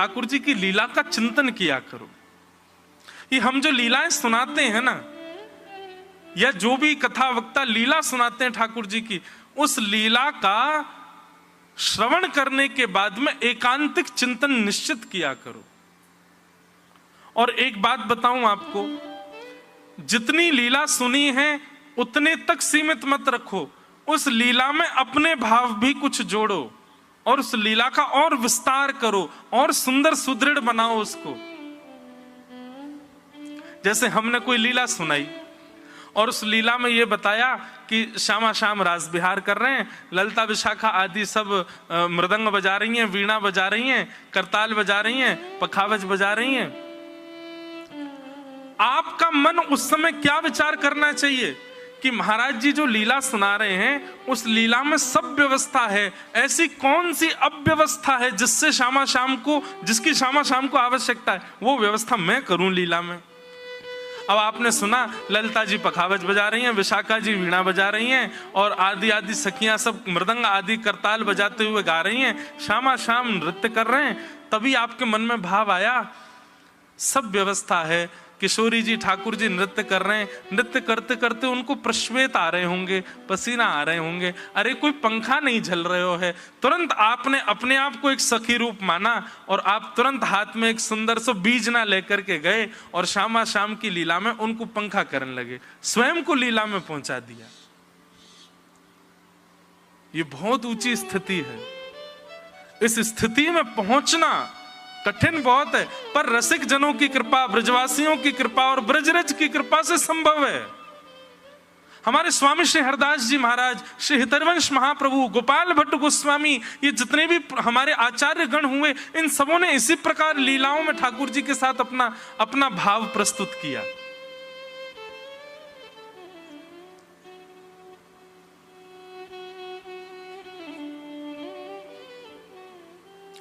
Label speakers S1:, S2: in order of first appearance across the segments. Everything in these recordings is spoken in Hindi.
S1: ठाकुर जी की लीला का चिंतन किया करो। ये हम जो लीलाएं सुनाते हैं ना, या जो भी कथा वक्ता लीला सुनाते हैं ठाकुर जी की, उस लीला का श्रवण करने के बाद में एकांतिक चिंतन निश्चित किया करो। और एक बात बताऊं आपको, जितनी लीला सुनी है उतने तक सीमित मत रखो, उस लीला में अपने भाव भी कुछ जोड़ो और उस लीला का और विस्तार करो और सुंदर सुदृढ़ बनाओ उसको। जैसे हमने कोई लीला सुनाई और उस लीला में यह बताया कि श्यामा श्याम रास विहार कर रहे हैं, ललिता विशाखा आदि सब मृदंग बजा रही हैं, वीणा बजा रही हैं, करताल बजा रही हैं, पखावज बजा रही हैं। आपका मन उस समय क्या विचार करना चाहिए कि महाराज जी जो लीला सुना रहे हैं उस लीला में सब व्यवस्था है, ऐसी कौन सी अव्यवस्था है जिसकी श्यामा श्याम को आवश्यकता है, वो व्यवस्था मैं करूं लीला में। अब आपने सुना ललिता जी पखावज बजा रही हैं, विशाखा जी वीणा बजा रही हैं और आदि आदि सखियां सब मृदंग आदि करताल बजाते हुए गा रही हैं, श्यामा श्याम नृत्य कर रहे हैं। तभी आपके मन में भाव आया सब व्यवस्था है, किशोरी जी ठाकुर जी नृत्य कर रहे हैं, नृत्य करते करते उनको प्रश्वेत आ रहे होंगे, पसीना आ रहे होंगे, अरे कोई पंखा नहीं झल रहे हो है। तुरंत आपने अपने आप को एक सखी रूप माना और आप तुरंत हाथ में एक सुंदर सा बीज ना लेकर के गए और श्यामा श्याम की लीला में उनको पंखा करने लगे, स्वयं को लीला में पहुंचा दिया। ये बहुत ऊंची स्थिति है। इस स्थिति में पहुंचना कठिन बहुत है, पर रसिक जनों की कृपा, ब्रजवासियों की कृपा और ब्रजरज की कृपा से संभव है। हमारे स्वामी श्री हरदास जी महाराज, श्री हितरवंश महाप्रभु, गोपाल भट्ट गोस्वामी, ये जितने भी हमारे आचार्य गण हुए, इन सबों ने इसी प्रकार लीलाओं में ठाकुर जी के साथ अपना भाव प्रस्तुत किया।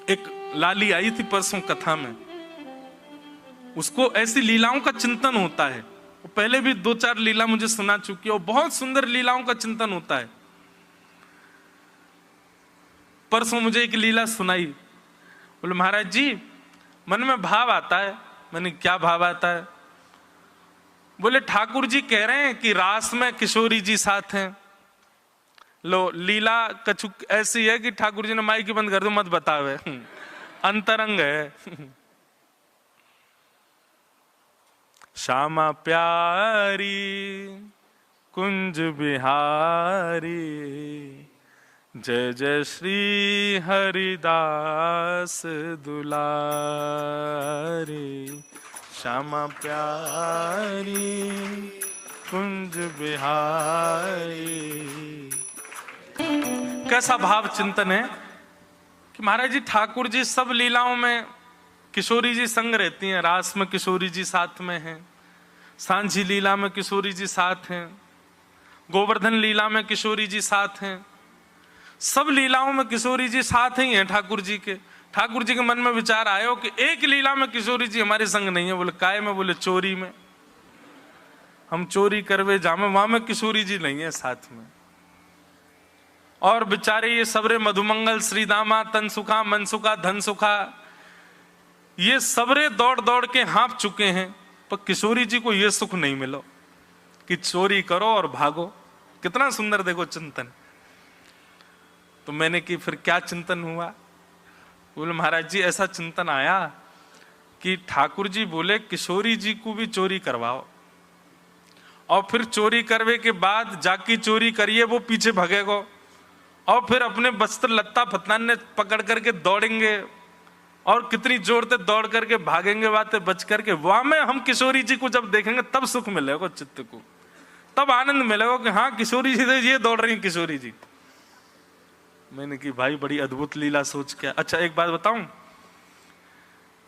S1: एक लाली आई थी परसों कथा में, उसको ऐसी लीलाओं का चिंतन होता है। वो पहले भी 2-4 लीला मुझे सुना चुकी है और बहुत सुंदर लीलाओं का चिंतन होता है। परसों मुझे एक लीला सुनाई, बोले महाराज जी मन में भाव आता है। मैंने क्या भाव आता है? बोले ठाकुर जी कह रहे हैं कि रास में किशोरी जी साथ हैं। लो लीला कछु ऐसी है कि ठाकुर जी ने माइक बंद कर दो, मत बतावे, अंतरंग है। श्यामा प्यारी कुंज बिहारी, जय जय श्री हरिदास दुलारी। श्यामा प्यारी कुंज बिहारी। कैसा भाव चिंतन है कि महाराज जी ठाकुर जी सब लीलाओं में किशोरी जी संग रहती हैं। रास में किशोरी जी साथ में हैं, सांझी लीला में किशोरी जी साथ हैं, गोवर्धन लीला में किशोरी जी साथ हैं, सब लीलाओं में किशोरी जी साथ ही हैं ठाकुर जी के। ठाकुर जी के मन में विचार आयो कि एक लीला में किशोरी जी हमारे संग नहीं है। बोले काय में? बोले चोरी में। हम चोरी करवे जामे, वहां में किशोरी जी नहीं है साथ में। और बेचारे ये सबरे मधुमंगल, श्रीदामा, तनसुखा, मनसुखा, धनसुखा, ये सबरे दौड़ दौड़ के हाँप चुके हैं, पर किशोरी जी को ये सुख नहीं मिलो कि चोरी करो और भागो। कितना सुंदर देखो चिंतन। तो मैंने कि फिर क्या चिंतन हुआ? बोले महाराज जी ऐसा चिंतन आया कि ठाकुर जी बोले किशोरी जी को भी चोरी करवाओ और फिर चोरी करवे के बाद जाकी चोरी करिए वो पीछे भगेगो और फिर अपने वस्त्र लत्ता फतनाने पकड़ करके दौड़ेंगे और कितनी जोर से दौड़ करके भागेंगे, बातें बच करके। वहां में हम किशोरी जी को जब देखेंगे तब सुख मिलेगा चित्त को, तब आनंद मिलेगा कि हाँ किशोरी जी ये दौड़ रही किशोरी जी। मैंने कि भाई बड़ी अद्भुत लीला सोच के। अच्छा एक बात बताऊं,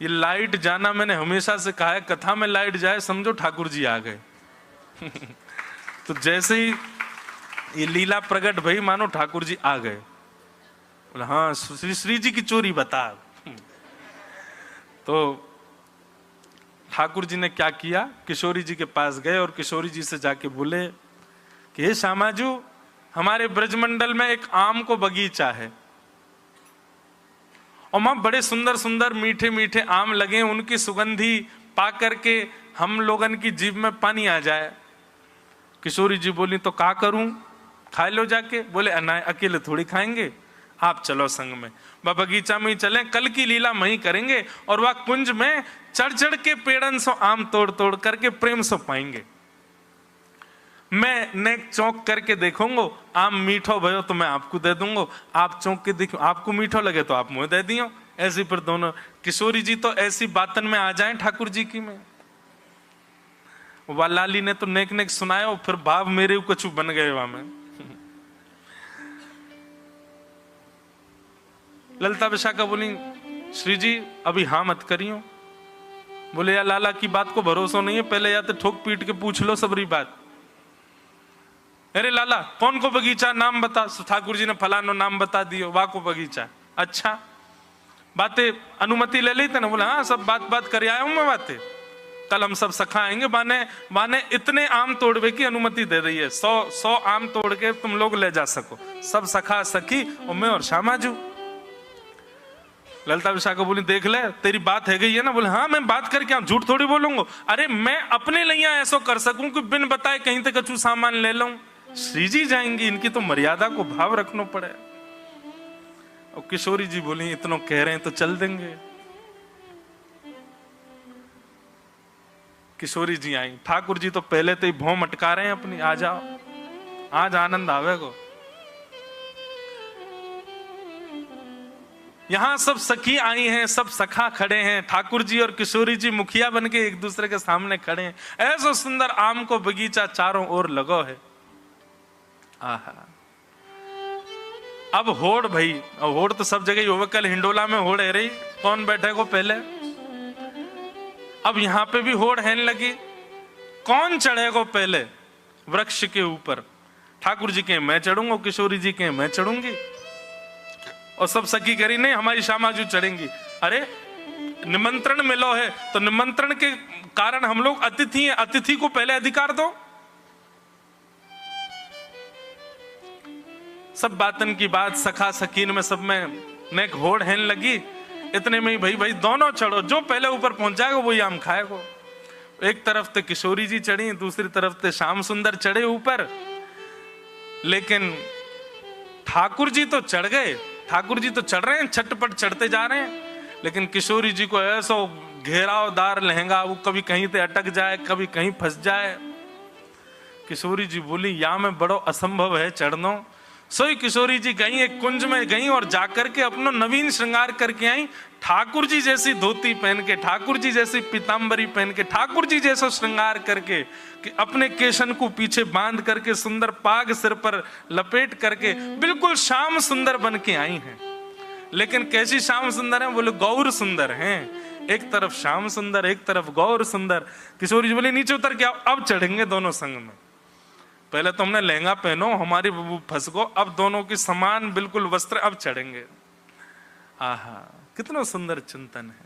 S1: ये लाइट जाना मैंने हमेशा से कहा है, कथा में लाइट जाए समझो ठाकुर जी आ गए। तो जैसे ही ये लीला प्रकट भई मानो ठाकुर जी आ गए। बोला हाँ श्री जी की चोरी बता। तो ठाकुर जी ने क्या किया, किशोरी जी के पास गए और किशोरी जी से जाके बोले कि हे श्यामाजू, हमारे ब्रजमंडल में एक आम को बगीचा है और वहां बड़े सुंदर सुंदर मीठे मीठे आम लगे, उनकी सुगंधी पा करके हम लोगन की जीभ में पानी आ जाए। किशोरी जी बोली तो क्या करूं, खा लो जाके। बोले अनाय अकेले थोड़ी खाएंगे, आप चलो संग में, वह बगीचा में ही चलें, कल की लीला वहीं करेंगे और वह कुंज में चढ़ चढ़ के पेड़न सो आम तोड़ तोड़ करके प्रेम सो पाएंगे। मैं नेक चौंक करके देखूंगा, आम मीठो भयो तो मैं आपको दे दूंगा, आप चौंक के देखो, आपको मीठो लगे तो आप मुझे दे दियो। ऐसी पर दोनों किशोरी जी तो ऐसी बातन में आ जाएं ठाकुर जी की में। लाली ने तो नेक नेक सुनाया, फिर भाव मेरे कछु बन गए वहां में। ललिता विशाखा बोली श्री जी अभी हाँ मत करियो। बोले या लाला की बात को भरोसा नहीं है, पहले या तो ठोक पीट के पूछ लो सबरी बात। अरे लाला कौन को बगीचा नाम बता। ठाकुर जी ने फलानो नाम बता दियो, वाह को बगीचा। अच्छा बातें अनुमति ले ली थे ना। बोला हाँ सब बात कर आया हूं मैं बातें, कल हम सब सखा आएंगे, बाने इतने आम तोड़वे की अनुमति दे रही है, 100 आम तोड़ के तुम लोग ले जा सको, सब सखा सखी और मैं और श्यामाजू। ललिता विशाखा बोली देख ले तेरी बात है गई है ना। बोले हाँ मैं बात करके आऊं, झूठ थोड़ी बोलूंगा। अरे मैं अपने लिए ऐसा कर सकूं कि बिन बताए कहीं तक कछु सामान ले लूं। श्री जी जाएंगी, इनकी तो मर्यादा को भाव रखना पड़े। और किशोरी जी बोली इतना कह रहे हैं तो चल देंगे। किशोरी जी आई, ठाकुर जी तो पहले तो ही भौं मटका रहे हैं अपनी, आ जाओ आज आनंद आवेगो। यहां सब सखी आई हैं, सब सखा खड़े हैं, ठाकुर जी और किशोरी जी मुखिया बन के एक दूसरे के सामने खड़े हैं। ऐसा सुंदर आम को बगीचा चारों ओर लगो है। आहा अब होड़ भाई, होड़ तो सब जगह हो, कल हिंडोला में होड़ है रही, कौन बैठे को पहले, अब यहां पे भी होड़ है लगी। कौन चढ़ेगा पहले वृक्ष के ऊपर। ठाकुर जी के मैं चढ़ूंगा, किशोरी जी के मैं चढ़ूंगी, और सब सखी करी नहीं हमारी श्यामाजू चढ़ेंगी। अरे निमंत्रण मिलो है तो निमंत्रण के कारण हम लोग अतिथि हैं, अतिथि को पहले अधिकार दो। सब बातन की बात सखा सकीन में सब में नेक होड़ हैन लगी। इतने में ही भाई दोनों चढ़ो, जो पहले ऊपर पहुंच जाएगा वही आम खाएगा। एक तरफ तो किशोरी जी चढ़ी, दूसरी तरफ तो श्याम सुंदर चढ़े ऊपर। लेकिन ठाकुर जी तो चढ़ गए, ठाकुर जी तो चढ़ रहे हैं, छटपट चढ़ते जा रहे हैं। लेकिन किशोरी जी को ऐसा घेरावदार लहंगा, वो कभी कहीं पे अटक जाए, कभी कहीं फंस जाए। किशोरी जी बोली या में बड़ो असंभव है चढ़ना। सोई किशोरी जी गई, एक कुंज में गई और जाकर के अपना नवीन श्रृंगार करके आई। ठाकुर जी जैसी धोती पहन के, ठाकुर जी जैसी पीतांबरी पहन के, ठाकुर जी जैसा श्रृंगार करके, कि अपने केशन को पीछे बांध करके, सुंदर पाग सिर पर लपेट करके बिल्कुल श्याम सुंदर बन के आई हैं। लेकिन कैसी श्याम सुंदर है? बोले गौर सुंदर हैं। एक तरफ श्याम सुंदर, एक तरफ गौर सुंदर। किशोरी जी बोले नीचे उतर के अब चढ़ेंगे दोनों संग में। पहले तो हमने लहंगा पहनो, हमारी बबू फंस गो, अब दोनों की समान बिल्कुल वस्त्र, अब चढ़ेंगे। आहा कितना सुंदर चिंतन है।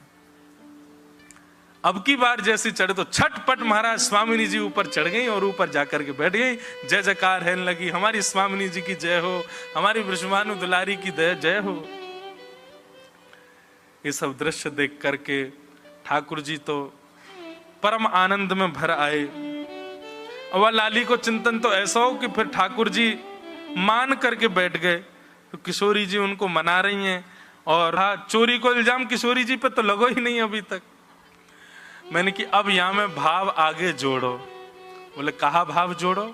S1: अब की बार जैसी चढ़े तो छटपट महाराज स्वामिनी जी ऊपर चढ़ गई और ऊपर जाकर के बैठ गई। जय जयकार है लगी, हमारी स्वामिनी जी की जय हो, हमारी वृषभानु दुलारी की जय हो। ये सब दृश्य देख करके ठाकुर जी तो परम आनंद में भर आए। वह लाली को चिंतन तो ऐसा हो कि फिर ठाकुर जी मान करके बैठ गए, तो किशोरी जी उनको मना रही हैं। और हाँ, चोरी को इल्जाम किशोरी जी पे तो लगो ही नहीं अभी तक। मैंने कि अब यहां में भाव आगे जोड़ो। बोले कहा भाव जोड़ो?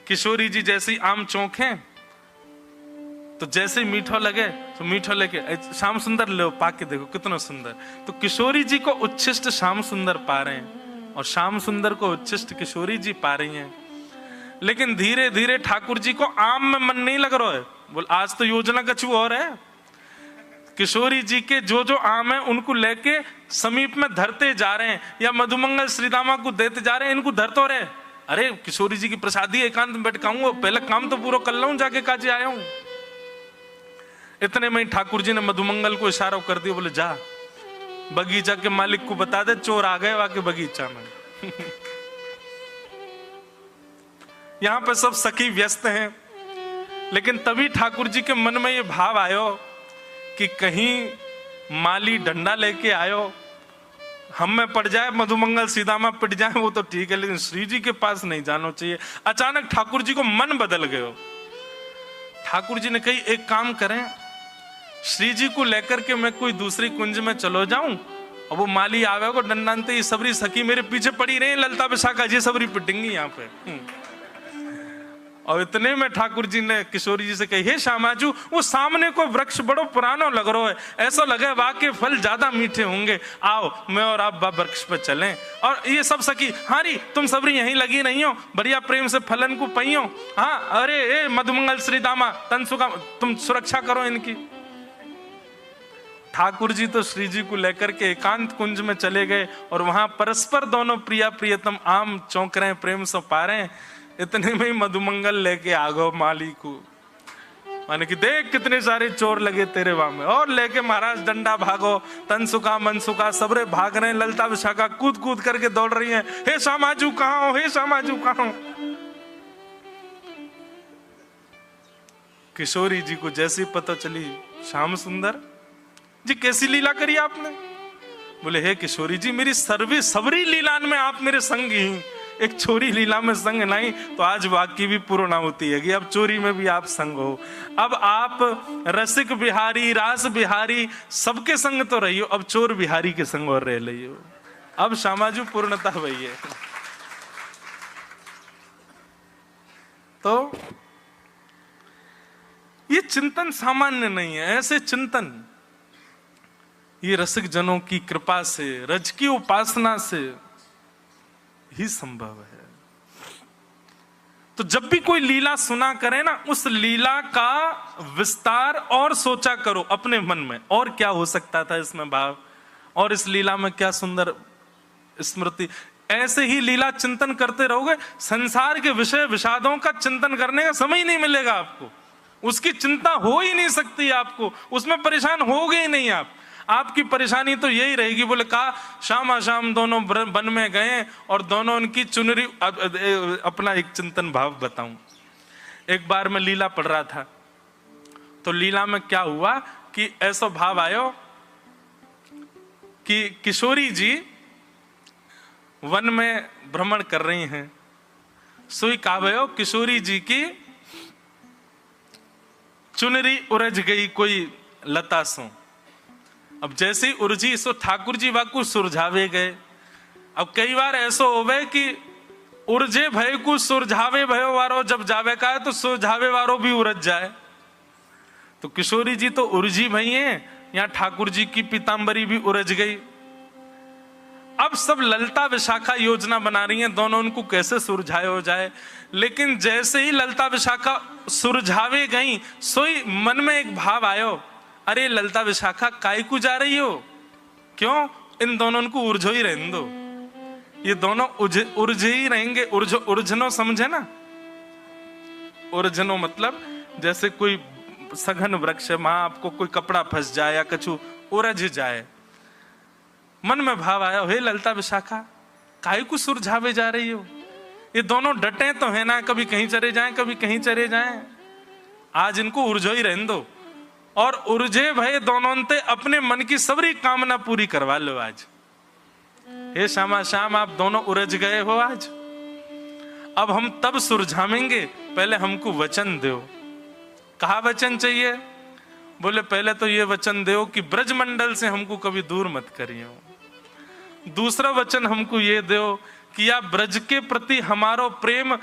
S1: किशोरी जी जैसी आम चौंके तो जैसे मीठा लगे तो मीठा लेके श्याम सुंदर ले पाके देखो कितना सुंदर। तो किशोरी जी को उच्छिष्ट श्याम सुंदर पा रहे हैं और श्याम सुंदर को उच्छिष्ट किशोरी जी पा रही हैं। लेकिन धीरे धीरे ठाकुर जी को आम में मन नहीं लग रहा है। बोल आज तो योजना कछु और है। किशोरी जी के जो जो आम है उनको लेके समीप में धरते जा रहे हैं या मधुमंगल श्रीदामा को देते जा रहे हैं, इनको धरते रहे। अरे किशोरी जी की प्रसादी एकांत में बैठकाऊंगा, पहले काम तो पूरा कर लूं, जाके काजे आया हूं। इतने में ठाकुर जी ने मधुमंगल को इशारा कर दिया, बोले जा बगीचा के मालिक को बता दे चोर आ गए वाके बगीचा में। यहां पे सब सखी व्यस्त हैं, लेकिन तभी ठाकुर जी के मन में ये भाव आयो कि कहीं माली डंडा लेके आयो, हम में पड़ जाए, मधुमंगल सीधामा पिट जाए वो तो ठीक है, लेकिन श्री जी के पास नहीं जाना चाहिए। अचानक ठाकुर जी को मन बदल गयो। ठाकुर जी ने कही एक काम करें, श्री जी को लेकर के मैं कोई दूसरी कुंज में चलो जाऊं, और वो माली आवे को डंडानते ये सबरी सखी मेरे पीछे पड़ी रही, ललता विशाखा जी सबरी पिटेंगी यहाँ पे। और इतने में ठाकुर जी ने किशोरी जी से कही, हे श्यामाजू, वो सामने को वृक्ष बड़ो पुरानो लग रहा है, ऐसा लगे वाकई फल ज्यादा मीठे होंगे, आओ मैं और आप वृक्ष पे चलें। और ये सब सखी, हाँ री तुम सबरी यहीं लगी नहीं हो, बढ़िया प्रेम से फलन को पइयो, हाँ अरे ए मधुमंगल श्री दामा तनसुका तुम सुरक्षा करो इनकी। ठाकुर जी तो श्री जी को लेकर के एकांत कुंज में चले गए, और वहां परस्पर दोनों प्रिया प्रियतम आम चौंक रहे प्रेम से पा रहे हैं। इतने में ही मधुमंगल लेके आ गो माली को, माने कि देख कितने सारे चोर लगे तेरे वहां में, और लेके महाराज डंडा भागो, तनसुका मनसुका सबरे भाग रहे हैं, ललता विशाखा कूद कूद करके दौड़ रही हैं, हे श्यामाजू कहाँ हो, हे श्यामाजू कहाँ हो। किशोरी जी को जैसी पता चली, श्याम सुंदर जी कैसी लीला करी आपने? बोले हे किशोरी जी, मेरी सबरी लीलान में आप मेरे संग ही, एक छोरी लीला में संग नहीं तो आज वाक्य भी पूर्ण होती है कि अब चोरी में भी आप संग हो। अब आप रसिक बिहारी, रास बिहारी सबके संग तो रही हो, अब चोर बिहारी के संग और रह रही हो। अब श्यामाजू पूर्णता वही है। तो ये चिंतन सामान्य नहीं है, ऐसे चिंतन ये रसिक जनों की कृपा से, रज की उपासना से ही संभव है। तो जब भी कोई लीला सुना करे ना, उस लीला का विस्तार और सोचा करो अपने मन में, और क्या हो सकता था इसमें भाव, और इस लीला में क्या सुंदर स्मृति। ऐसे ही लीला चिंतन करते रहोगे, संसार के विषय विषादों का चिंतन करने का समय ही नहीं मिलेगा आपको, उसकी चिंता हो ही नहीं सकती आपको, उसमें परेशान होगे ही नहीं आप। आपकी परेशानी तो यही रहेगी, बोले कहा शाम शाम दोनों वन में गए और दोनों उनकी चुनरी। अपना एक चिंतन भाव बताऊं, एक बार मैं लीला पढ़ रहा था, तो लीला में क्या हुआ कि ऐसा भाव आयो कि किशोरी जी वन में भ्रमण कर रही हैं, सुई काव्यो किशोरी जी की चुनरी उरझ गई कोई लता सो। अब जैसे ही उर्जी सो ठाकुर जी वाकू सुरझावे गए। अब कई बार ऐसा होवे कि उर्जे भय को सुरझावे भयो वारो जब जावे का है तो सुरझावे वारो भी उरझ जाए। तो किशोरी जी तो उर्जी भई हैं, यहाँ ठाकुर जी की पीतांबरी भी उरझ गई। अब सब ललता विशाखा योजना बना रही हैं, दोनों उनको कैसे सुरझाए हो जाए। लेकिन जैसे ही ललता विशाखा सुरझावे गई, सोई मन में एक भाव आयो, अरे ललता विशाखा काय को जा रही हो, क्यों इन दोनों को उर्झो ही रहने दो, ये दोनों उर्झे ही रहेंगे। उर्झनो समझे ना, उर्झनो मतलब जैसे कोई सघन वृक्ष है, वहां आपको कोई कपड़ा फंस जाए या कछु उरझ जाए। मन में भाव आया, हे ललता विशाखा काय को सुरझावे जा रही हो, ये दोनों डटे तो है ना, कभी कहीं चले जाएं कभी कहीं चले जाएं, आज इनको उर्झो ही रहने दो। और उर्जे भय दोनों ते अपने मन की सबरी कामना पूरी करवा लो आज। हे श्यामा श्याम आप दोनों उरझ गए हो आज, अब हम तब सुरझावेंगे, पहले हमको वचन दो। कहा वचन चाहिए? बोले पहले तो ये वचन दो कि ब्रजमंडल से हमको कभी दूर मत करियो। दूसरा वचन हमको ये दो कि या ब्रज के प्रति हमारो प्रेम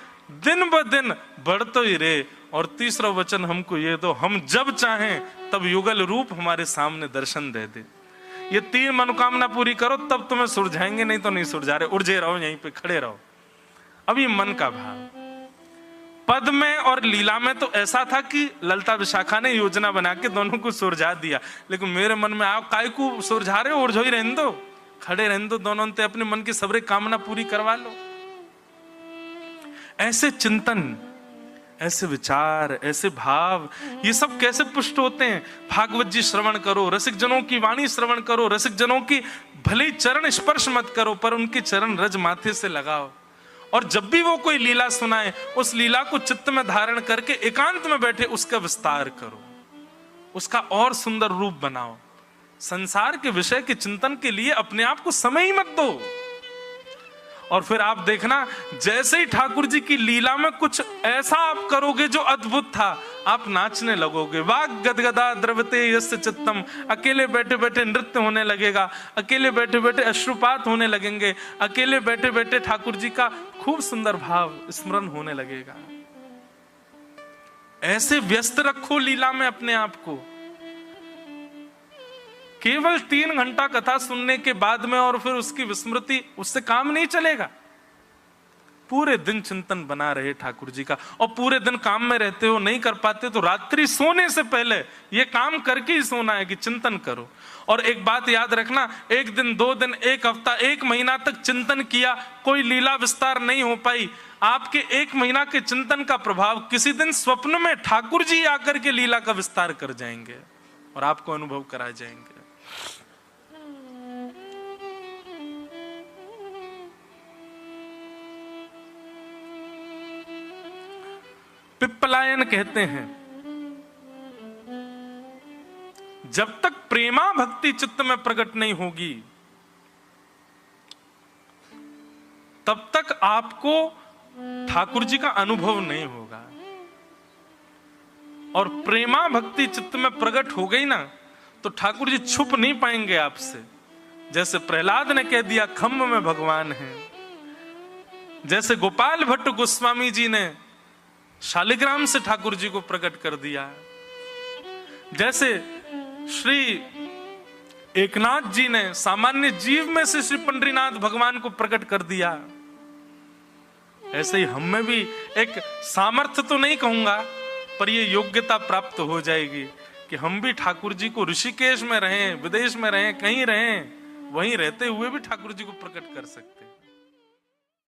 S1: दिन ब दिन बढ़तो ही रहे। और तीसरा वचन हमको ये दो, हम जब चाहें तब युगल रूप हमारे सामने दर्शन दे दे। ये तीन मनोकामना पूरी करो तब तुम्हें सुरझाएंगे, नहीं तो नहीं सुरझा रहे, उर्झे रहो यहीं पे खड़े रहो। अब ये मन का भाव। पद में और लीला में तो ऐसा था कि ललता विशाखा ने योजना बना के दोनों को सुरझा दिया, लेकिन मेरे मन में आप काय को सुरझा रहे हो, उर्झो ही रहने दो, खड़े रहने दो, दोनों ते अपने मन की सबरे कामना पूरी करवा लो। ऐसे चिंतन, ऐसे विचार, ऐसे भाव, ये सब कैसे पुष्ट होते हैं? भागवत जी श्रवण करो, रसिक जनों की वाणी श्रवण करो, रसिक जनों की भले चरण स्पर्श मत करो पर उनके चरण रज माथे से लगाओ। और जब भी वो कोई लीला सुनाए, उस लीला को चित्त में धारण करके एकांत में बैठे उसका विस्तार करो, उसका और सुंदर रूप बनाओ। संसार के विषय के चिंतन के लिए अपने आप को समय ही मत दो। और फिर आप देखना, जैसे ही ठाकुर जी की लीला में कुछ ऐसा आप करोगे जो अद्भुत था, आप नाचने लगोगे। वाग गदगदा द्रवते यस्य चित्तम, अकेले बैठे बैठे नृत्य होने लगेगा, अकेले बैठे बैठे अश्रुपात होने लगेंगे, अकेले बैठे बैठे ठाकुर जी का खूब सुंदर भाव स्मरण होने लगेगा। ऐसे व्यस्त रखो लीला में अपने आप को। केवल 3 घंटा कथा सुनने के बाद में और फिर उसकी विस्मृति, उससे काम नहीं चलेगा। पूरे दिन चिंतन बना रहे ठाकुर जी का। और पूरे दिन काम में रहते हो, नहीं कर पाते, तो रात्रि सोने से पहले ये काम करके ही सोना है कि चिंतन करो। और एक बात याद रखना, 1 दिन 2 दिन 1 हफ्ता 1 महीना तक चिंतन किया, कोई लीला विस्तार नहीं हो पाई, आपके 1 महीना के चिंतन का प्रभाव किसी दिन स्वप्न में ठाकुर जी आकर के लीला का विस्तार कर जाएंगे और आपको अनुभव करा जाएंगे। पिप्पलायन कहते हैं, जब तक प्रेमा भक्ति चित्त में प्रकट नहीं होगी तब तक आपको ठाकुर जी का अनुभव नहीं होगा। और प्रेमा भक्ति चित्त में प्रकट हो गई ना, तो ठाकुर जी छुप नहीं पाएंगे आपसे। जैसे प्रहलाद ने कह दिया खम्भ में भगवान है, जैसे गोपाल भट्ट गोस्वामी जी ने शालिग्राम से ठाकुर जी को प्रकट कर दिया, जैसे श्री एकनाथ जी ने सामान्य जीव में से श्री पंडरीनाथ भगवान को प्रकट कर दिया, ऐसे ही हम में भी एक सामर्थ्य तो नहीं कहूंगा, पर ये योग्यता प्राप्त हो जाएगी कि हम भी ठाकुर जी को ऋषिकेश में रहें, विदेश में रहें, कहीं रहें, वहीं रहते हुए भी ठाकुर जी को प्रकट कर सकते हैं।